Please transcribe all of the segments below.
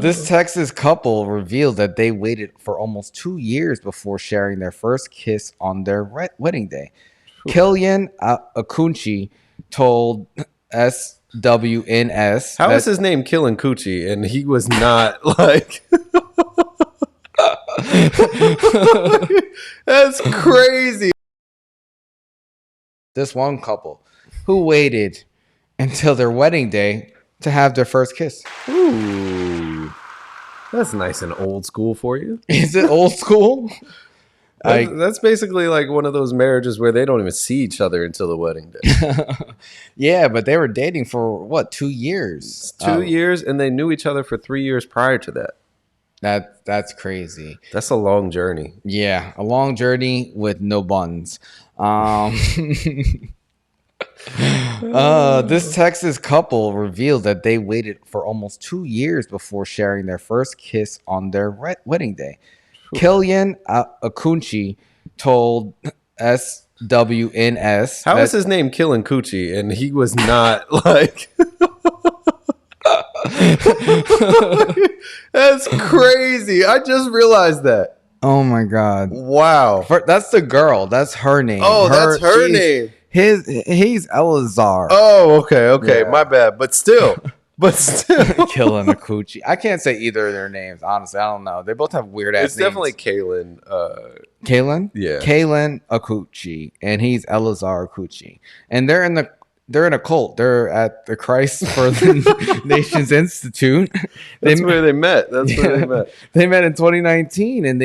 This Texas couple revealed that they waited for almost 2 years before sharing their first kiss on their wedding day. Killian Akunci told SWNS How is that his name Killing Coochie and he was not like that's crazy. this one couple who waited until their wedding day to have their first kiss. Ooh, that's nice and old school for you. Is it old school? That's basically like one of those marriages where they don't even see each other until the wedding day. Yeah, but they were dating for what, 2 years? 2 years, and they knew each other for 3 years prior to that. That's crazy. That's a long journey. Yeah, a long journey with no buns. This Texas couple revealed that they waited for almost 2 years before sharing their first kiss on their wedding day. Killian Akunci told SWNS How is his name Killing Coochie and he was not like that's crazy. I just realized that. Oh my god. Wow. That's the girl. That's her name. Oh, that's her name. He's Elazar. Oh, okay. Yeah. My bad. But still. Killing a coochie. I can't say either of their names, honestly. I don't know. They both have weird ass names. It's definitely Kaylin. Kaylin? Yeah. Kaylin Akuchi, and he's Elazar Akuchi. And they're in a cult. They're at the Christ for the Nations Institute. That's where they met. Where they met. They met in 2019, and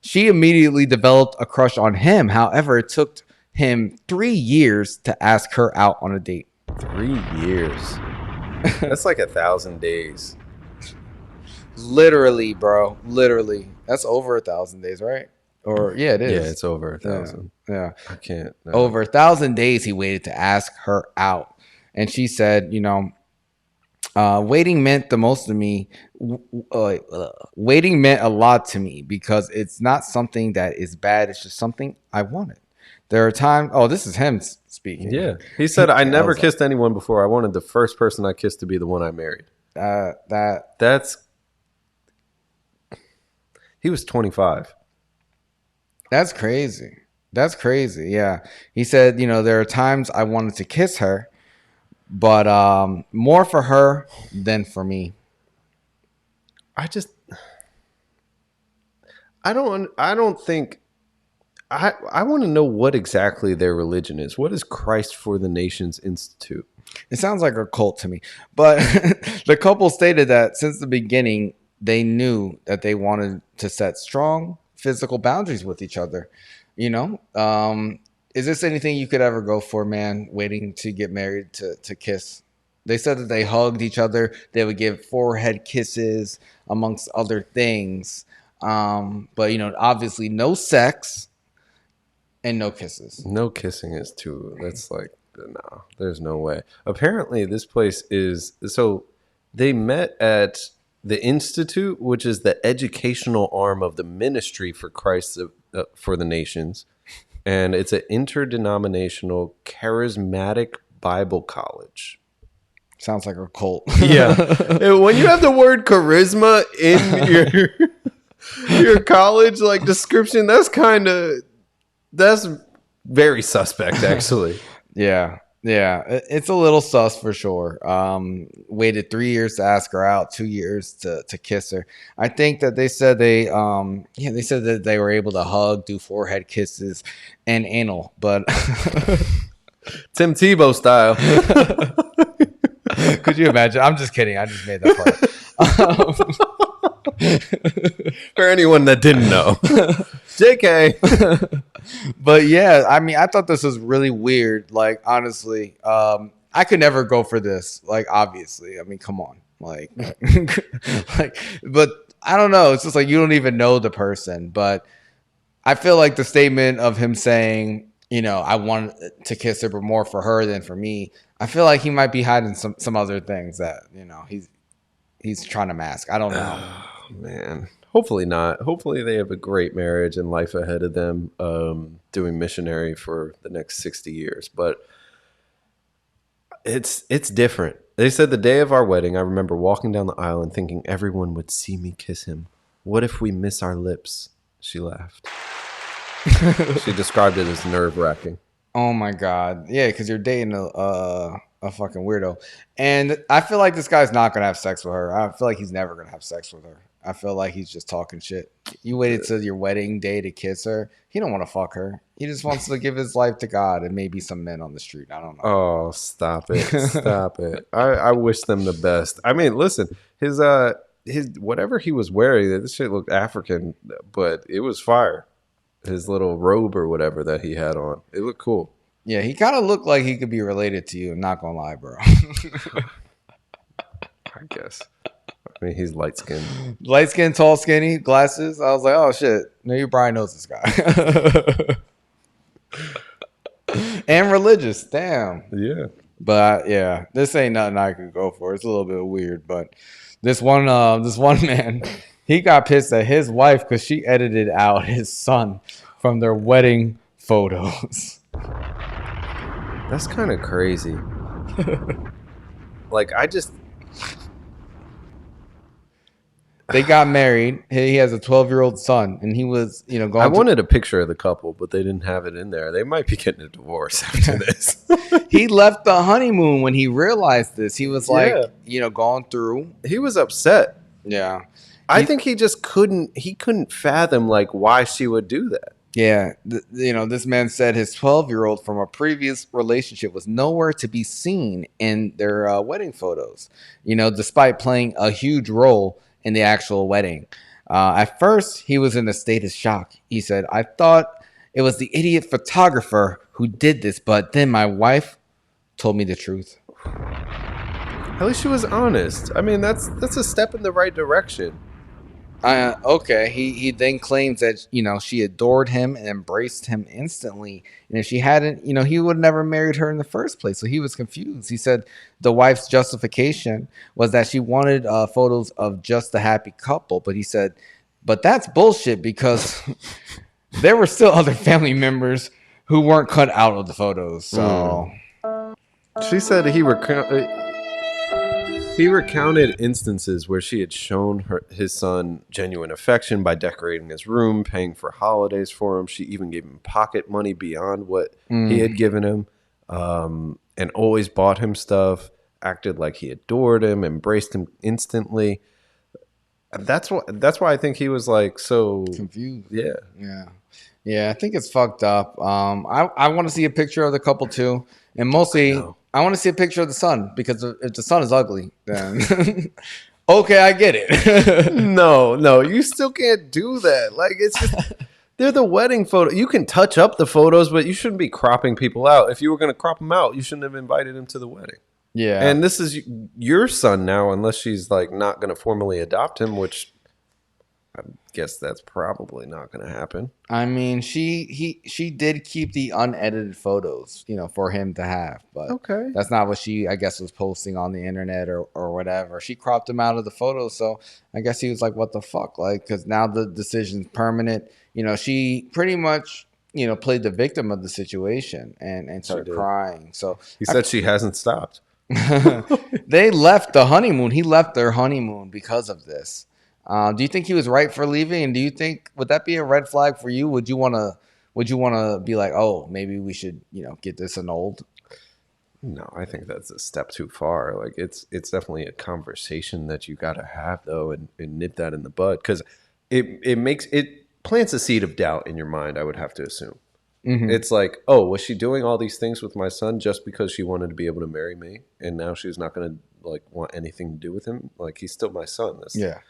she immediately developed a crush on him. However, it took him 3 years to ask her out on a date. 3 years. That's like 1,000 days. Literally, bro. Literally. That's over 1,000 days, right? Or yeah, it is. Yeah, it's over 1,000. Yeah. I can't. No. Over 1,000 days he waited to ask her out. And she said, waiting meant the most to me. Waiting meant a lot to me because it's not something that is bad. It's just something I wanted. There are times. Oh, this is him speaking. Yeah. He said, I never kissed anyone before. I wanted the first person I kissed to be the one I married. He was 25. That's crazy. That's crazy. Yeah. He said, there are times I wanted to kiss her, but more for her than for me. I don't think. I want to know what exactly their religion is. What is Christ for the Nations Institute? It sounds like a cult to me. But the couple stated that since the beginning, they knew that they wanted to set strong physical boundaries with each other. Is this anything you could ever go for, man, waiting to get married to kiss? They said that they hugged each other. They would give forehead kisses, amongst other things. But, obviously no sex. And no kisses. No kissing is that's like, no, there's no way. Apparently this place so they met at the Institute, which is the educational arm of the ministry for Christ for the Nations. And it's an interdenominational charismatic Bible college. Sounds like a cult. Yeah. When you have the word charisma in your college like description, that's very suspect, actually. Yeah. It's a little sus for sure. Waited 3 years to ask her out, 2 years to kiss her. I think that they said they said that they were able to hug, do forehead kisses, and anal, but Tim Tebow style. Could you imagine? I'm just kidding. I just made that part. For anyone that didn't know. JK. But yeah, I mean, I thought this was really weird. Like, honestly, I could never go for this. Like, obviously, I mean, come on. Like, but I don't know. It's just like, you don't even know the person. But I feel like the statement of him saying, I wanted to kiss her, but more for her than for me. I feel like he might be hiding some other things that, he's trying to mask. I don't know. Oh, man. Hopefully not. Hopefully they have a great marriage and life ahead of them, doing missionary for the next 60 years. But it's different. They said the day of our wedding, I remember walking down the aisle and thinking everyone would see me kiss him. What if we miss our lips? She laughed. She described it as nerve-wracking. Oh my god, yeah, because you're dating a fucking weirdo, and I feel like this guy's not gonna have sex with her. I feel like he's never gonna have sex with her. I feel like he's just talking shit. You waited till your wedding day to kiss her. He don't want to fuck her. He just wants to give his life to God and maybe some men on the street. I don't know. Oh, stop it. Stop it. I wish them the best. I mean, listen, his whatever he was wearing, this shit looked African, but it was fire. His little robe or whatever that he had on. It looked cool. Yeah, he kind of looked like he could be related to you. I'm not gonna lie, bro. I guess. I mean, he's light skinned. Light skin, tall, skinny, glasses. I was like, oh shit, maybe Brian knows this guy. And religious, damn. Yeah. But yeah, this ain't nothing I could go for. It's a little bit weird, but this one man, he got pissed at his wife because she edited out his son from their wedding photos. That's kind of crazy. Like, They got married. He has a 12-year-old son, and he was, going. I wanted a picture of the couple, but they didn't have it in there. They might be getting a divorce after this. He left the honeymoon when he realized this. He was like, going through. He was upset. Yeah. I think he just couldn't fathom like why she would do that. Yeah. This man said his 12-year-old from a previous relationship was nowhere to be seen in their wedding photos, despite playing a huge role in the actual wedding. At first, he was in a state of shock. He said, I thought it was the idiot photographer who did this, but then my wife told me the truth. At least she was honest. I mean, that's a step in the right direction. Okay. He then claims that, she adored him and embraced him instantly. And if she hadn't, he would have never married her in the first place. So he was confused. He said the wife's justification was that she wanted photos of just the happy couple. But he said, but that's bullshit because there were still other family members who weren't cut out of the photos. So she said he recounted instances where she had shown his son genuine affection by decorating his room, paying for holidays for him. She even gave him pocket money beyond what he had given him, and always bought him stuff, acted like he adored him, embraced him instantly. That's why I think he was like so confused. Yeah. I think it's fucked up. I want to see a picture of the couple too, and mostly I want to see a picture of the son because if the son is ugly, then okay, I get it. No, you still can't do that. Like, it's just they're the wedding photo. You can touch up the photos, but you shouldn't be cropping people out. If you were going to crop them out, you shouldn't have invited him to the wedding. Yeah, and this is your son now, unless she's like not going to formally adopt him, which I guess that's probably not going to happen. I mean, she did keep the unedited photos, for him to have, but okay, that's not what she, I guess, was posting on the internet or whatever. She cropped them out of the photos, so I guess he was like, "What the fuck?" Like, because now the decision's permanent. She pretty much, played the victim of the situation and started crying. So he said she hasn't stopped. They left the honeymoon. He left their honeymoon because of this. Do you think he was right for leaving? And do you think would that be a red flag for you? Would you want to be like, oh, maybe we should, get this annulled? No, I think that's a step too far. Like it's definitely a conversation that you got to have though, and nip that in the bud because it plants a seed of doubt in your mind. I would have to assume. Mm-hmm. It's like, oh, was she doing all these things with my son just because she wanted to be able to marry me, and now she's not going to like want anything to do with him? Like he's still my son. Yeah.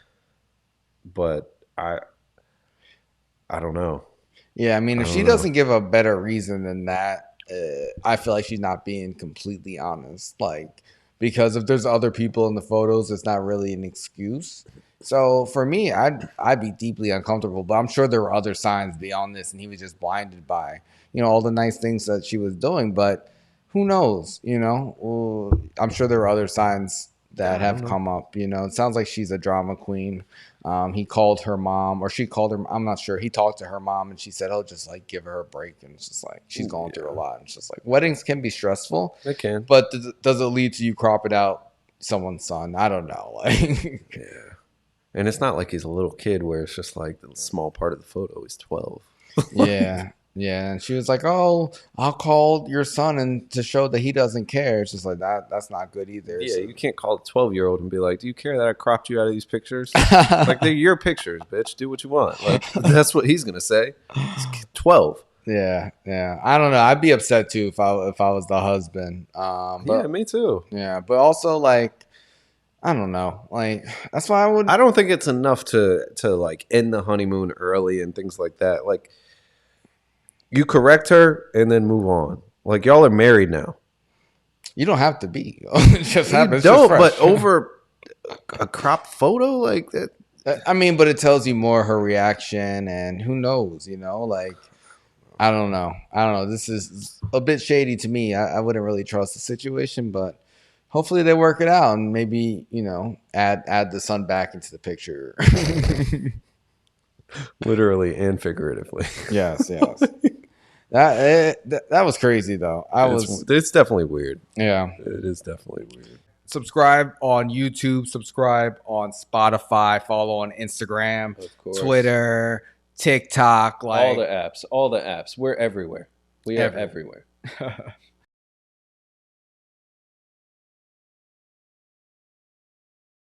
But I don't know. Yeah, I mean, if she doesn't give a better reason than that, I feel like she's not being completely honest. Like, because if there's other people in the photos, it's not really an excuse. So for me, I'd be deeply uncomfortable. But I'm sure there were other signs beyond this, and he was just blinded by all the nice things that she was doing. But who knows? I'm sure there were other signs that have come up. It sounds like she's a drama queen. He called her mom, or she called her. I'm not sure. He talked to her mom, and she said, "Oh, just like give her a break." And it's just like she's going through a lot. And it's just like weddings can be stressful. They can, but does it lead to you cropping out someone's son. I don't know. Like, Yeah. And it's not like he's a little kid where it's just like the small part of the photo is 12. yeah. Yeah. And she was like, oh, I'll call your son and to show that he doesn't care. It's just like that's not good either. Yeah, So. you can't call a 12-year-old and be like, do you care that I cropped you out of these pictures? Like, they're your pictures, bitch. Do what you want. Like, that's what he's going to say. He's 12. Yeah, yeah. I don't know. I'd be upset too if I was the husband. Yeah, But me too. yeah, but also like I don't know. Like that's why I would. I don't think it's enough to like end the honeymoon early and things like that. Like, you correct her and then move on. Like, y'all are married now. You don't have to be. It just happens. You don't, but over a cropped photo like that. I mean, but it tells you more her reaction, and who knows? Like I don't know. This is a bit shady to me. I wouldn't really trust the situation, but hopefully they work it out and maybe add the son back into the picture. Literally and figuratively. Yes. That was crazy though. It's definitely weird. Yeah. It is definitely weird. Subscribe on YouTube, subscribe on Spotify, follow on Instagram, Of course. Twitter, TikTok, like All the apps. We're everywhere. We are everywhere.